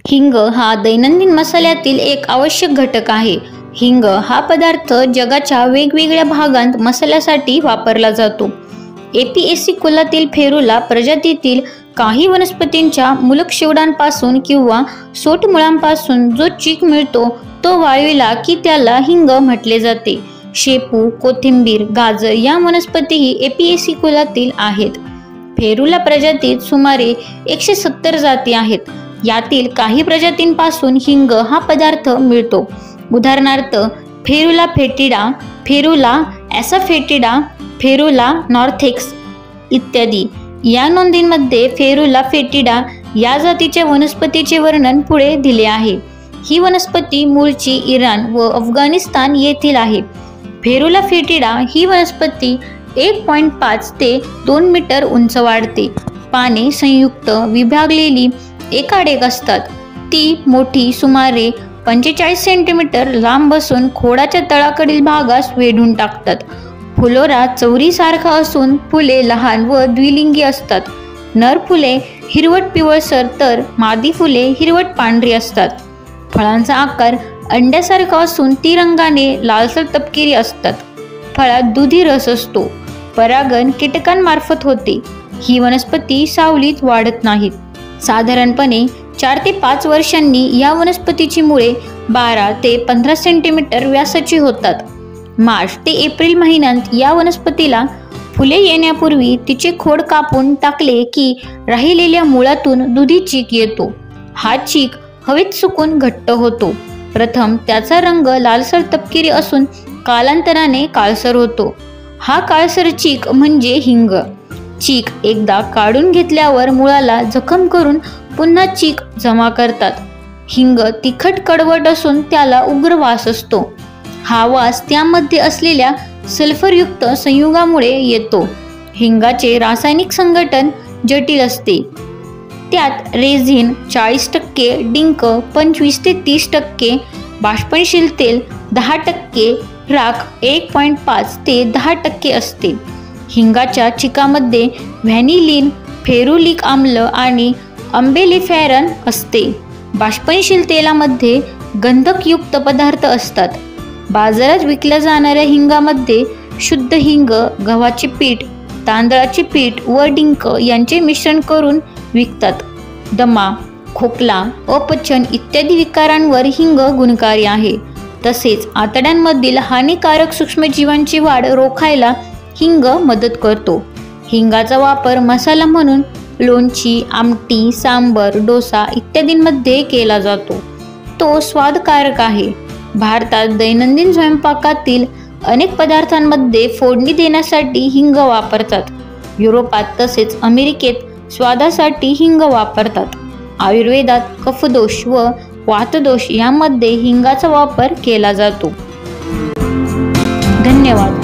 हिंग हा दैनंदिन मसाल्यातील एक आवश्यक घटक आहे। हिंग हा पदार्थ जगाच्या वेगवेगळ्या भागांत मसाल्यासाठी वापरला जातो। एपिएसी कुलातील फेरुला प्रजातीतील काही वनस्पतींच्या मूलक शेवडांपासून किंवा सोटमुळांपासून जो चीक मिळतो तो वाळविला की त्याला हिंग म्हटले जाते। शेपू, कोथिंबीर, गाजर या वनस्पतीही एपिएसी कुलातील आहेत। फेरुला प्रजातीत सुमारे 170 जाती आहेत। यातील काही प्रजातींपासून हिंग हा पदार्थ मिळतो। उदाहरणार्थ फेरुला फेटिडा, फेरुला ॲसाफेटिडा, फेरुला नॉर्थेक्स इत्यादी। या नोंदींमध्ये फेरुला फेटिडा या जातीच्या वनस्पतीचे वर्णन पुढे दिले आहे। ही वनस्पती मूळची इराण व अफगाणिस्तान येथील आहे। फेरुला फेटिडा ही वनस्पती 1.5 ते 2 मीटर उंच वाढते। पाने संयुक्त विभागलेली एकाडेक असतात। ती मोठी सुमारे 45 सेंटीमीटर लांब असून खोडाच्या तळाकडील भागास वेढून टाकतात। फुलोरा चौरीसारखा असून फुले लहान व द्विलिंगी असतात। नर फुले हिरवट पिवळसर तर मादी फुले हिरवट पांढरी असतात। फळांचा आकार अंड्यासारखा असून ती रंगाने लालसर तपकिरी असतात। फळात दुधी रस असतो। परागण कीटकांमार्फत होते। ही वनस्पती सावलीत वाढत नाहीत। साधारणपणे 4 ते 5 वर्षांनी या वनस्पतीची मुळे 12 ते 15 सेंटीमीटर व्यासाची होतात। मार्च ते एप्रिल महिन्यात या वनस्पतीला फुले येण्यापूर्वी तिचे खोड कापून टाकले की राहिलेल्या मुळातून दुधी चीक येतो। हा चीक हवेत सुकून घट्ट होतो। प्रथम त्याचा रंग लालसर तपकिरी असून कालांतराने काळसर होतो। हा काळसर चीक म्हणजे हिंग। चीक एकदा काढून घेतल्यावर मुळाला जखम करून पुन्हा चीक जमा करतात। हिंग तिखट कडवट असून त्याला उग्र वास असतो। हा वास त्यामध्ये असलेल्या सल्फरयुक्त संयुगामुळे येतो। हिंगाचे रासायनिक संघटन जटिल असते। त्यात रेझिन 40%, डिंक 25 ते 30%, बाष्पशील तेल 10%, राख 1.5 ते 10% असते। हिंगाच्या चिकामध्ये व्हॅनिलीन, फेरुलिक आम्ल आणि अम्बेलिफेरन असते। बाष्पशील तेलामध्ये गंधकयुक्त पदार्थ असतात। बाजारात विकल्या जाणाऱ्या हिंगामध्ये शुद्ध हिंग, गव्हाचे पीठ, तांदळाचे पीठ व डिंक यांचे मिश्रण करून विकतात। दमा, खोकला, अपचन इत्यादी विकारांवर हिंग गुणकारी आहे। तसेच आतड्यांमधील हानिकारक सूक्ष्मजीवांची वाढ रोखायला हिंग मदत करतो। हिंगाचा वापर मसाला म्हणून लोणची, आमटी, सांबर, डोसा इत्यादींमध्ये केला जातो। तो स्वादकारक आहे। भारतात दैनंदिन स्वयंपाकातील अनेक पदार्थांमध्ये फोडणी देण्यासाठी हिंग वापरतात। युरोपात तसेच अमेरिकेत स्वादासाठी हिंग वापरतात। आयुर्वेदात कफदोष व वातदोष यामध्ये हिंगाचा वापर केला जातो। धन्यवाद।